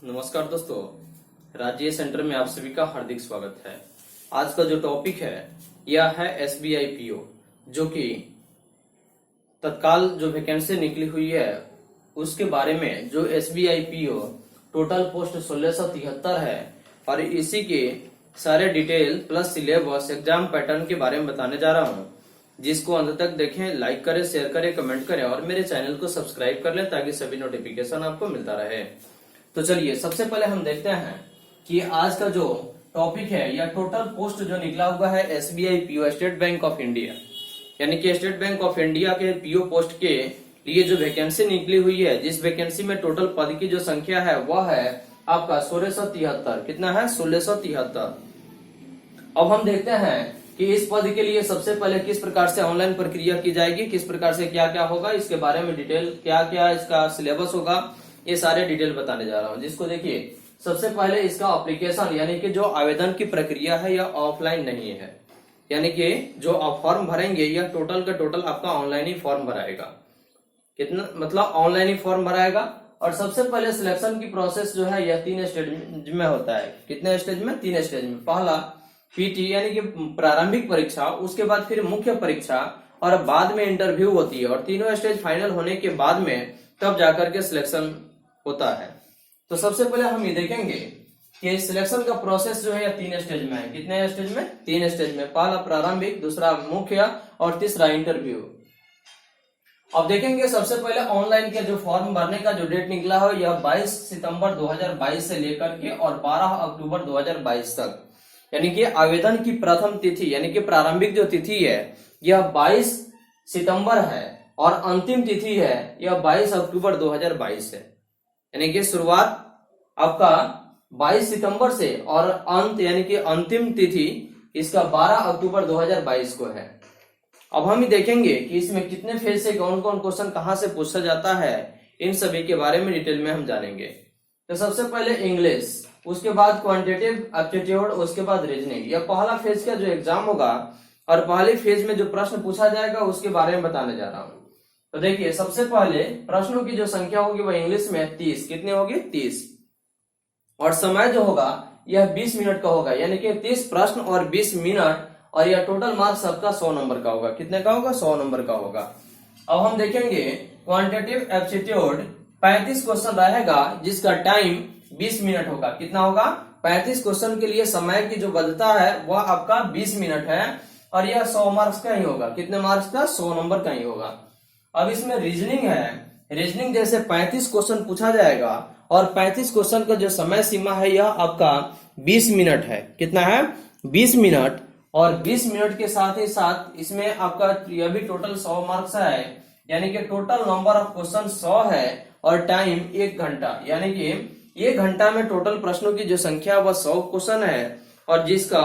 नमस्कार दोस्तों, राज्य सेंटर में आप सभी का हार्दिक स्वागत है। आज का जो टॉपिक है यह है एसबीआई पीओ, जो कि तत्काल जो वैकेंसी निकली हुई है उसके बारे में। जो एसबीआई पीओ टोटल पोस्ट 1673 है और इसी के सारे detail plus syllabus exam pattern के बारे में बताने जा रहा हूँ, जिसको अंत तक देखें, लाइक करें, शेयर करें, कमेंट करें और मेरे चैनल को सब्सक्राइब कर लें ताकि सभी नोटिफिकेशन आपको मिलता रहे। तो चलिए सबसे पहले हम देखते हैं कि आज का जो टॉपिक है या टोटल पोस्ट जो निकला हुआ है SBI PO, state bank of India, यानी कि स्टेट बैंक ऑफ इंडिया के पीओ पोस्ट के लिए जो वैकेंसी निकली हुई है, जिस वैकेंसी में टोटल पद की जो संख्या है वह है आपका 1673। कितना है? 1673। अब हम देखते हैं कि इस पद के लिए सबसे पहले किस प्रकार से ऑनलाइन प्रक्रिया की जाएगी, किस प्रकार से क्या क्या होगा, इसके बारे में डिटेल क्या क्या इसका सिलेबस होगा, ये सारे डिटेल बताने जा रहा हूं। जिसको देखिए, सबसे पहले इसका एप्लीकेशन यानी कि जो आवेदन की प्रक्रिया है यह ऑफलाइन नहीं है, यानी कि जो आप फॉर्म भरेंगे यह टोटल का टोटल आपका ऑनलाइन ही फॉर्म भराएगा। कितना मतलब ऑनलाइन ही फॉर्म भराएगा। और सबसे पहले सिलेक्शन की प्रोसेस जो है यह 3 स्टेज में होता है। कितने स्टेज में? 3 स्टेज में। पहला पीटी यानी कि प्रारंभिक परीक्षा, उसके बाद फिर मुख्य परीक्षा और बाद में इंटरव्यू होती है। और तीनों स्टेज फाइनल होने के बाद में तब जाकर के सिलेक्शन होता है। तो सबसे पहले हम ये देखेंगे कि सिलेक्शन का प्रोसेस जो है 3 स्टेज में है। कितने स्टेज में? 3 स्टेज में। पहला प्रारंभिक, दूसरा मुख्य और तीसरा इंटरव्यू। अब देखेंगे सबसे पहले ऑनलाइन के जो फॉर्म भरने का जो डेट निकला है यह 22 सितंबर 2022 से लेकर के और 12 अक्टूबर 2022 तक, यानी कि आवेदन की प्रथम तिथि यानी कि प्रारंभिक जो तिथि है यह 22 सितंबर है और अंतिम तिथि है यह 22 अक्टूबर 2022 है। यानी कि शुरुआत आपका 22 सितंबर से और अंत यानी कि अंतिम तिथि इसका 12 अक्टूबर 2022 को है। अब हम ही देखेंगे कि इसमें कितने फेज से कौन कौन क्वेश्चन कहां से पूछा जाता है, इन सभी के बारे में डिटेल में हम जानेंगे। तो सबसे पहले इंग्लिश, उसके बाद क्वांटिटेटिव एप्टीट्यूड, उसके बाद रीजनिंग। यह पहला फेज का जो एग्जाम होगा और पहले फेज में जो प्रश्न पूछा जाएगा उसके बारे में बताने जा रहा हूं। तो देखिए, सबसे पहले प्रश्नों की जो संख्या होगी वह इंग्लिश में 30। कितने होगी? 30। और समय जो होगा यह 20 मिनट का होगा, यानी कि 30 प्रश्न और 20 मिनट, और यह टोटल मार्क्स सबका 100 नंबर का होगा। कितने का होगा? 100 नंबर का होगा। अब हम देखेंगे क्वांटिटेटिव एप्टीट्यूड 35 क्वेश्चन रहेगा जिसका टाइम 20 मिनट होगा। कितना होगा? 35 क्वेश्चन के लिए समय की जो वैधता है वह आपका 20 मिनट है और यह 100 मार्क्स का ही होगा। कितने मार्क्स का? 100 नंबर का ही होगा। अब इसमें रीजनिंग है। रीजनिंग जैसे 35 क्वेश्चन पूछा जाएगा और 35 क्वेश्चन का जो समय सीमा है यह आपका 20 मिनट है। कितना है? 20 मिनट। और 20 मिनट के साथ ही साथ इसमें आपका यह भी टोटल 100 मार्क्स है, यानी कि टोटल नंबर ऑफ क्वेश्चन 100 है और टाइम 1 घंटा, यानी कि 1 घंटा में टोटल प्रश्नों की जो संख्या वह 100 क्वेश्चन है और जिसका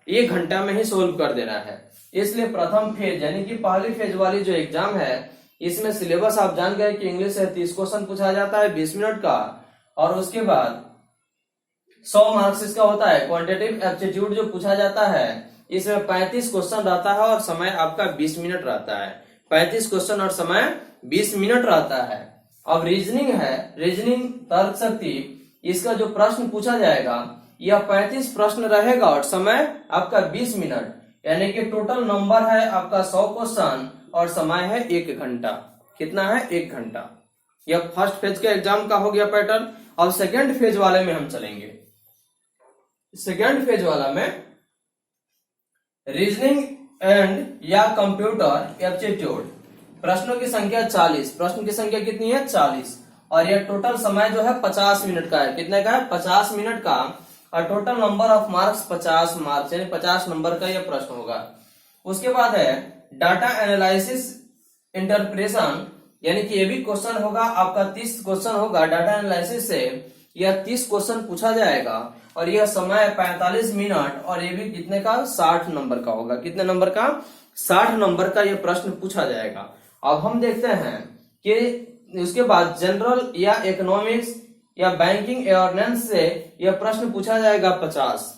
1 घंटा में ही सोल्व कर देना है। इसलिए प्रथम फेज यानी कि पहली फेज वाली जो एग्जाम है इसमें सिलेबस आप जान गए कि इंग्लिश है 30 क्वेश्चन पूछा जाता है 20 मिनट का, और उसके बाद 100 मार्क्स इसका होता है। क्वांटिटेटिव एप्टीट्यूड जो पूछा जाता है इसमें 35 क्वेश्चन रहता है और समय आपका 20 मिनट रहता है। 35 क्वेश्चन और समय 20 मिनट रहता है। अब रीजनिंग है, रीजनिंग तर्क शक्ति, इसका जो प्रश्न पूछा जाएगा यह 35 प्रश्न रहेगा और समय आपका 20 मिनट, यानी कि टोटल नंबर है आपका 100 क्वेश्चन और समय है 1 घंटा। कितना है? 1 घंटा। यह फर्स्ट फेज के एग्जाम का हो गया पैटर्न। अब सेकेंड फेज वाले में हम चलेंगे। सेकेंड फेज वाला में रीजनिंग एंड या कंप्यूटर एप्टीट्यूड, प्रश्नों की संख्या 40। प्रश्न की संख्या कितनी है? 40। और यह टोटल समय जो है 50 मिनट का है। कितने का है? 50 मिनट का। और total number of marks 50 marks, यानी 50 नंबर का यह प्रश्न होगा। उसके बाद है डाटा एनालिसिस इंटरप्रेशन, यानी कि ये भी क्वेश्चन होगा आपका 30 क्वेश्चन होगा डाटा एनालिसिस से। यह 30 क्वेश्चन पूछा जाएगा और यह समय 45 मिनट, और ये भी कितने का? 60 नंबर का होगा। कितने नंबर का? 60 नंबर का यह प्रश्न पूछा जाएगा। अब हम देखते हैं कि उसके बाद जनरल या इकोनॉमिक्स या बैंकिंग अवेयरनेस से यह प्रश्न पूछा जाएगा 50।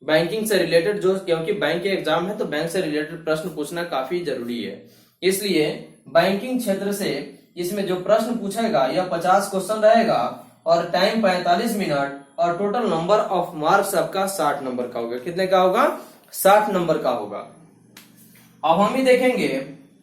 बैंकिंग से रिलेटेड, जो क्योंकि बैंक के एग्जाम है तो बैंक से रिलेटेड प्रश्न पूछना काफी जरूरी है, इसलिए बैंकिंग क्षेत्र से इसमें जो प्रश्न पूछेगा यह 50 क्वेश्चन रहेगा और टाइम 45 मिनट और टोटल नंबर ऑफ मार्क्स आपका 60 नंबर का होगा। कितने का होगा? 60 नंबर का होगा। अब हम ही देखेंगे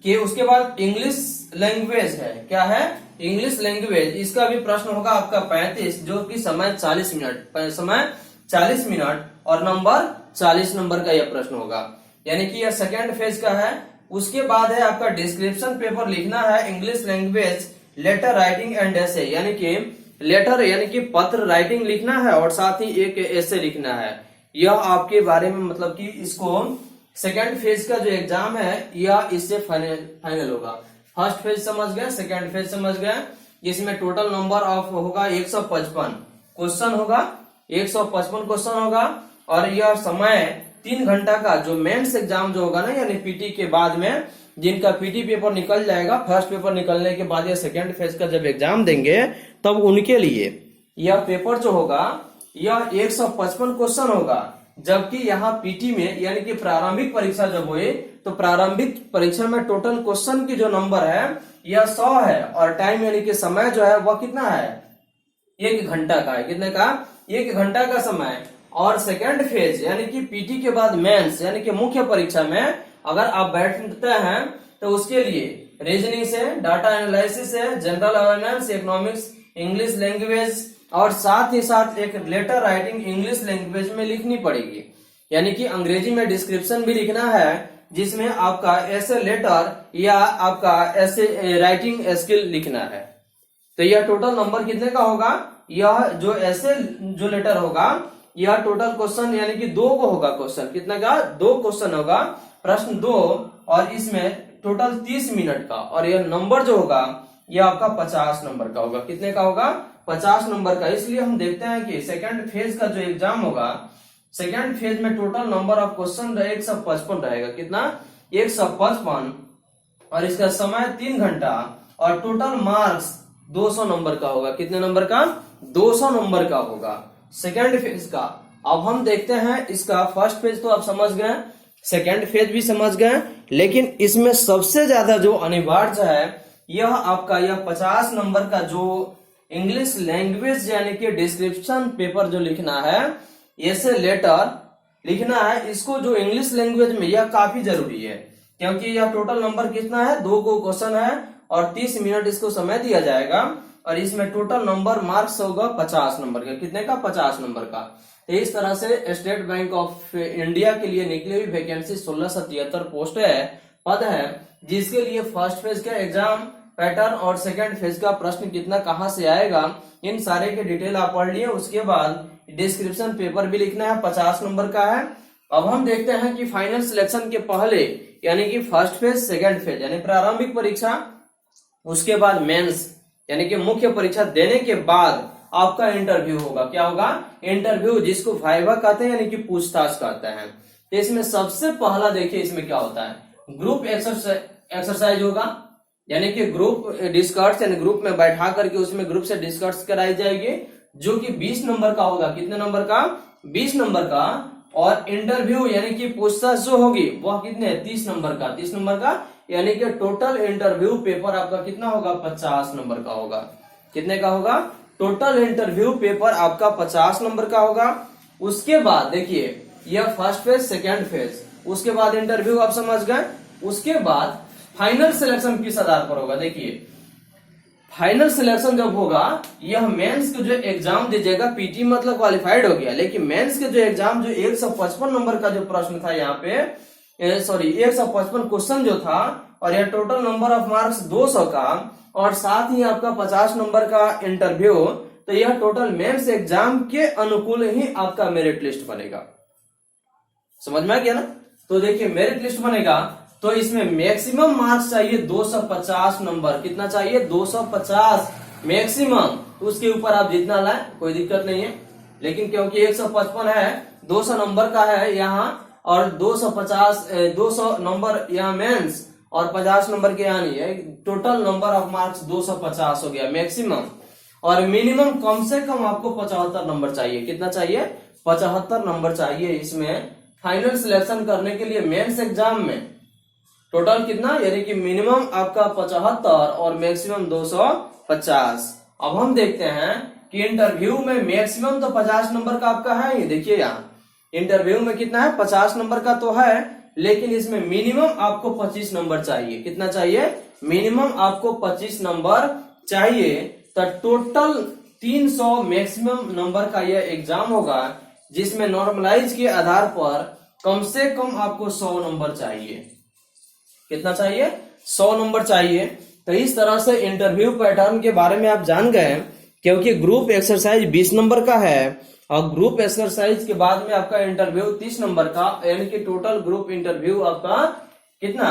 कि उसके बाद इंग्लिश लैंग्वेज है, क्या है? English language. इसका भी प्रश्न होगा आपका 35, जो कि समय 40 मिनट, समय 40 मिनट और नंबर 40 नंबर का यह प्रश्न होगा, यानी कि यह सेकेंड फेज का है। उसके बाद है आपका डिस्क्रिप्शन पेपर लिखना है, English language, letter writing and essay, यानी कि लेटर यानी कि पत्र राइटिंग लिखना है और साथ ही एक एसे लिखना है। यह आपके बारे में मतलब कि इसको सेकेंड फेज का जो एग्जाम है यह इससे फाइनल होगा। फर्स्ट फेज समझ गए, सेकेंड फेज समझ गए। इसमें टोटल नंबर ऑफ होगा 155 क्वेश्चन होगा, 155 क्वेश्चन होगा और यह समय 3 घंटा का जो मेंस एग्जाम जो होगा ना, यानी पीटी के बाद में जिनका पीटी पेपर निकल जाएगा, फर्स्ट पेपर निकलने के बाद यह सेकेंड फेज का जब एग्जाम देंगे तब उनके लिए यह पेपर जो होगा यह 155 क्वेश्चन होगा। जबकि यहाँ पीटी में यानी कि प्रारंभिक परीक्षा जब हुई तो प्रारंभिक परीक्षा में टोटल क्वेश्चन की जो नंबर है यह 100 है और टाइम यानी कि समय जो है वह कितना है? 1 घंटा का है। कितने का? 1 घंटा का समय। और सेकेंड फेज यानी कि पीटी के बाद मेंस यानी कि मुख्य परीक्षा में अगर आप बैठते हैं तो उसके लिए रीजनिंग से, डाटा एनालिसिस से, general awareness, economics, English language और साथ ही साथ एक लेटर राइटिंग इंग्लिश लैंग्वेज में लिखनी पड़ेगी, यानी कि अंग्रेजी में डिस्क्रिप्शन भी लिखना है जिसमें आपका ऐसे लेटर या आपका ऐसे राइटिंग स्किल लिखना है। तो यह टोटल नंबर कितने का होगा? यह जो ऐसे जो लेटर होगा यह टोटल क्वेश्चन यानी कि 2 को होगा क्वेश्चन। कितने का? 2 क्वेश्चन होगा, प्रश्न 2 और इसमें टोटल 30 मिनट का और यह नंबर जो होगा यह आपका 50 नंबर का होगा। कितने का होगा? 50 नंबर का। इसलिए हम देखते हैं कि सेकेंड फेज का जो एग्जाम होगा, सेकेंड फेज में टोटल नंबर ऑफ क्वेश्चन 155 रहेगा। कितना? 155 और इसका समय 3 घंटा और टोटल मार्क्स 200 नंबर का होगा। कितने नंबर का? 200 नंबर का होगा सेकेंड फेज का। अब हम देखते हैं इसका फर्स्ट फेज तो आप समझ गए, सेकेंड फेज भी समझ गए, लेकिन इसमें सबसे ज्यादा जो अनिवार्य है यह आपका यह 50 नंबर का जो इंग्लिश लैंग्वेज यानी कि डिस्क्रिप्शन पेपर जो लिखना है, ऐसे लेटर लिखना है, इसको जो इंग्लिश लैंग्वेज में यह काफी जरूरी है क्योंकि यह टोटल नंबर कितना है? 2 को क्वेश्चन है और 30 मिनट इसको समय दिया जाएगा और इसमें टोटल नंबर मार्क्स होगा 50 नंबर का। कितने का? 50 नंबर का। तो इस तरह से स्टेट बैंक ऑफ इंडिया के लिए निकली हुई वैकेंसी 1673 पोस्ट है, पद है, जिसके लिए फर्स्ट फेज का एग्जाम पैटर्न और सेकेंड फेज का प्रश्न कितना कहां से आएगा इन सारे के डिटेल आप पढ़ लिए। उसके बाद डिस्क्रिप्शन पेपर भी लिखना है, 50 नंबर का है। अब हम देखते हैं कि फाइनल सिलेक्शन के पहले यानी कि फर्स्ट फेज, सेकेंड फेज यानी प्रारंभिक परीक्षा, उसके बाद मेंस यानी कि मुख्य परीक्षा देने के बाद आपका इंटरव्यू होगा। क्या होगा? इंटरव्यू, जिसको वाइवा कहते हैं यानी कि पूछताछ कहते हैं। तो इसमें सबसे पहला देखिए इसमें क्या होता है, ग्रुप एक्सरसाइज होगा, यानी कि ग्रुप डिस्कस यानी ग्रुप में बैठा करके उसमें ग्रुप से डिस्कस कराई जाएगी जो कि 20 नंबर का होगा। कितने नंबर का? 20 नंबर का। और इंटरव्यू यानी कि पूछताछ जो होगी वह कितने? 30 नंबर का। 30 नंबर का यानी कि टोटल इंटरव्यू पेपर आपका कितना होगा? 50 नंबर का होगा। कितने का होगा? टोटल इंटरव्यू पेपर आपका 50 नंबर का होगा। उसके बाद देखिए यह फर्स्ट फेज, सेकेंड फेज, उसके बाद इंटरव्यू आप समझ गए। उसके बाद फाइनल सिलेक्शन किस आधार पर होगा? देखिए फाइनल सिलेक्शन जब होगा यह मेंस के जो एग्जाम दीजिएगा, पीटी मतलब क्वालिफाइड हो गया, लेकिन मेंस के जो एग्जाम जो 155 नंबर का जो प्रश्न था यहाँ पे, सॉरी 155 क्वेश्चन जो था और यह टोटल नंबर ऑफ मार्क्स 200 का और साथ ही आपका 50 नंबर का इंटरव्यू, तो यह टोटल मेंस एग्जाम के अनुकूल ही आपका मेरिट लिस्ट बनेगा। समझ में आ गया ना? तो देखिए मेरिट लिस्ट बनेगा तो इसमें मैक्सिमम मार्क्स चाहिए 250 नंबर। कितना चाहिए? 250 मैक्सिमम। उसके ऊपर आप जितना लाए कोई दिक्कत नहीं है, लेकिन क्योंकि 155 है, 200 नंबर का है यहाँ और 200 नंबर यहाँ मेंस और 50 नंबर के यहाँ नहीं है, टोटल नंबर ऑफ मार्क्स 250 हो गया मैक्सिमम। और मिनिमम कम से कम आपको 75 नंबर चाहिए। कितना चाहिए? 75 नंबर चाहिए इसमें फाइनल सिलेक्शन करने के लिए मेंस एग्जाम में। टोटल कितना? यानी कि मिनिमम आपका 75 और मैक्सिमम 250। अब हम देखते हैं कि इंटरव्यू में मैक्सिमम तो 50 नंबर का आपका है ही। देखिए यहाँ इंटरव्यू में कितना है, 50 नंबर का तो है, लेकिन इसमें मिनिमम आपको 25 नंबर चाहिए। कितना चाहिए, मिनिमम आपको 25 नंबर चाहिए। तो टोटल 300 मैक्सिमम नंबर का यह एग्जाम होगा, जिसमें नॉर्मलाइज के आधार पर कम से कम आपको 100 नंबर चाहिए। कितना चाहिए, 100 नंबर चाहिए। तो इस तरह से इंटरव्यू पैटर्न के बारे में आप जान गए। क्योंकि ग्रुप एक्सरसाइज 20 नंबर का है और ग्रुप एक्सरसाइज के बाद में आपका इंटरव्यू 30 नंबर का, यानी कि टोटल ग्रुप इंटरव्यू आपका कितना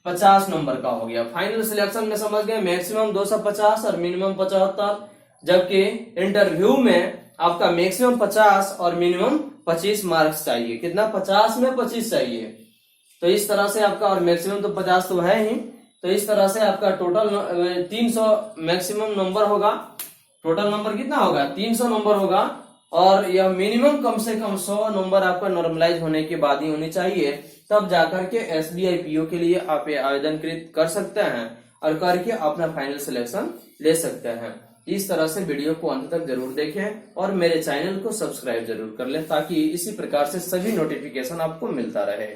50 नंबर का हो गया। फाइनल सिलेक्शन में समझ गए मैक्सिमम 250 और मिनिमम 75, जबकि इंटरव्यू में आपका मैक्सिमम 50 और मिनिमम 25 मार्क्स चाहिए। कितना, 50 में 25 चाहिए। तो इस तरह से आपका, और मैक्सिमम तो 50 तो है ही, तो इस तरह से आपका टोटल 300 मैक्सिमम नंबर होगा। टोटल नंबर कितना होगा, 300 नंबर होगा। और यह मिनिमम कम से कम 100 नंबर आपका नॉर्मलाइज होने के बाद ही होनी चाहिए, तब जाकर के SBI PO के लिए आप आवेदन कृत कर सकते हैं और करके अपना फाइनल सिलेक्शन ले सकते हैं। इस तरह से वीडियो को अंत तक जरूर देखें और मेरे चैनल को सब्सक्राइब जरूर कर लें, ताकि इसी प्रकार से सभी नोटिफिकेशन आपको मिलता रहे।